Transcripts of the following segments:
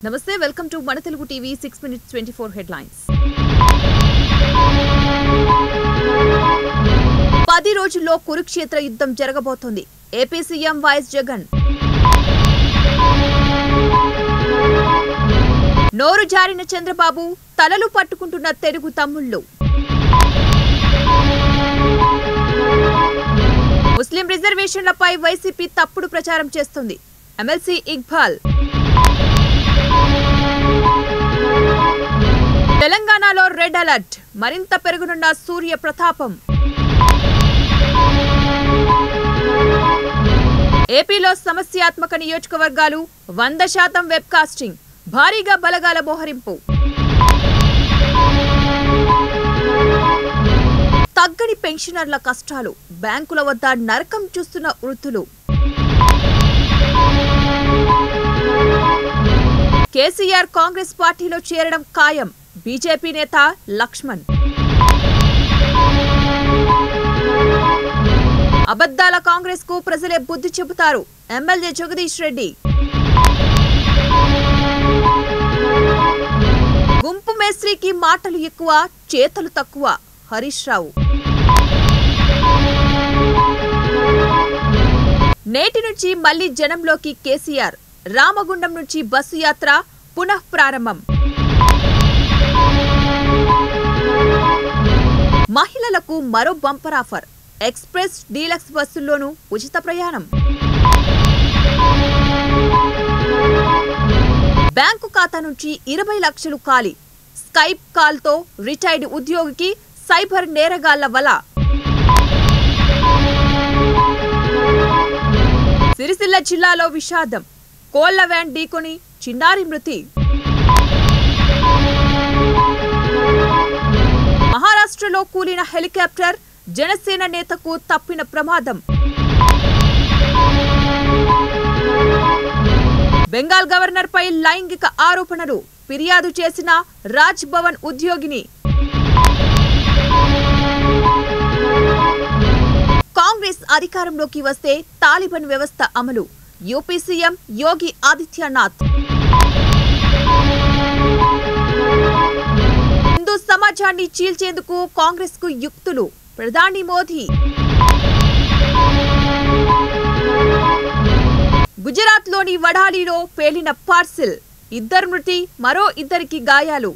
నమస్తే welcome to మన Telugu TV 6 minutes 24 headlines 10 రోజుల్లో కురుక్షేత్ర యుద్ధం జరగబోతోంది ఏపీ సీఎం వైఎస్ జగన్ నోరు జారిన చంద్రబాబు తలలు పట్టుకుంటున్న తెలుగు తమ్ముళ్ళు ముస్లిం రిజర్వేషన్లపై వైసీపీ తప్పుడు ప్రచారం చేస్తుంది ఎమ్మెల్సీ ఇక్బాల్ తెలంగాణలో రెడ్ అలర్ట్ మరింత పెరుగునున్న సూర్య ప్రతాపం ఏపీలో సమస్యాత్మక నియోజకవర్గాలు 100% వెబ్ కాస్టింగ్ భారీగా బలగాల మోహరింపు తగ్గని పెన్షనర్ల కష్టాలు బ్యాంకుల వద్ద నరకం చూస్తున్న వృద్ధులు కేసీఆర్ కాంగ్రెస్ పార్టీలో చేరడం ఖాయం బీజేపీ నేత లక్ష్మణ్ అబద్దాల కాంగ్రెస్ కు ప్రజలే బుద్ధి చెబుతారు ఎమ్మెల్యే జగదీష్ రెడ్డి గుంపు మేస్త్రికి మాటలు ఎక్కువ చేతలు తక్కువ హరీష్ రావు నేటి నుంచి మళ్లీ జనంలోకి కేసీఆర్ రామగుండం నుంచి బస్సు యాత్ర పునః ప్రారంభం మహిళలకు మరో బంపర్ ఆఫర్ ఎక్స్ప్రెస్ డీలక్స్ బస్సుల్లోనూ ఉచిత ప్రయాణం బ్యాంకు ఖాతా నుంచి 20 లక్షలు ఖాళీ స్కైప్ కాల్తో రిటైర్డ్ ఉద్యోగికి సైబర్ నేరగాళ్ల వల సిరిసిల్ల జిల్లాలో విషాదం కోళ్ల వ్యాన్ ఢీకొని చిన్నారి మృతి మహారాష్ట్రలో కూలిన హెలికాప్టర్ జనసేన నేతకు తప్పిన ప్రమాదం బెంగాల్ గవర్నర్ పై లైంగిక ఆరోపణలు ఫిర్యాదు చేసిన రాజ్ భవన్ ఉద్యోగిని కాంగ్రెస్ అధికారంలోకి వస్తే తాలిబాన్ వ్యవస్థ అమలు యూపీ సీఎం యోగి ఆదిత్యనాథ్ హిందూ సమాజాన్ని చీల్చేందుకు కాంగ్రెస్ కు యుక్తులు ప్రధాని మోదీ గుజరాత్ లోని వడాలిలో పేలిన పార్సిల్ 2 మృతి మరో 2కి గాయాలు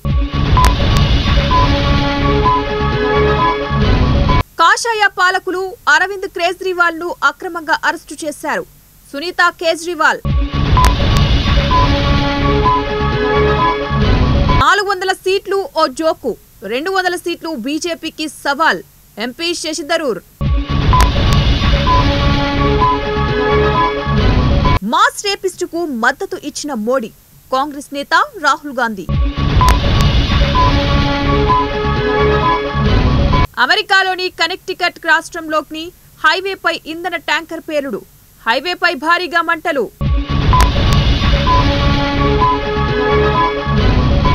కాషాయ పాలకులు అరవింద్ కేజ్రీవాల్ ను అక్రమంగా అరెస్టు చేశారు సునీత కేజ్రీవాల్ 400 సీట్లు ఓ జోకు 200 సీట్లు బీజేపీకి సవాల్ ఎంపీ శశి థరూర్ మాస్ రేపిస్టుకు మద్దతు ఇచ్చిన మోడీ కాంగ్రెస్ నేత రాహుల్ గాంధీ అమెరికాలోని కనెక్టికట్ రాష్ట్రంలోని హైవేపై ఇంధన ట్యాంకర్ పేలుడు హైవేపై భారీగా మంటలు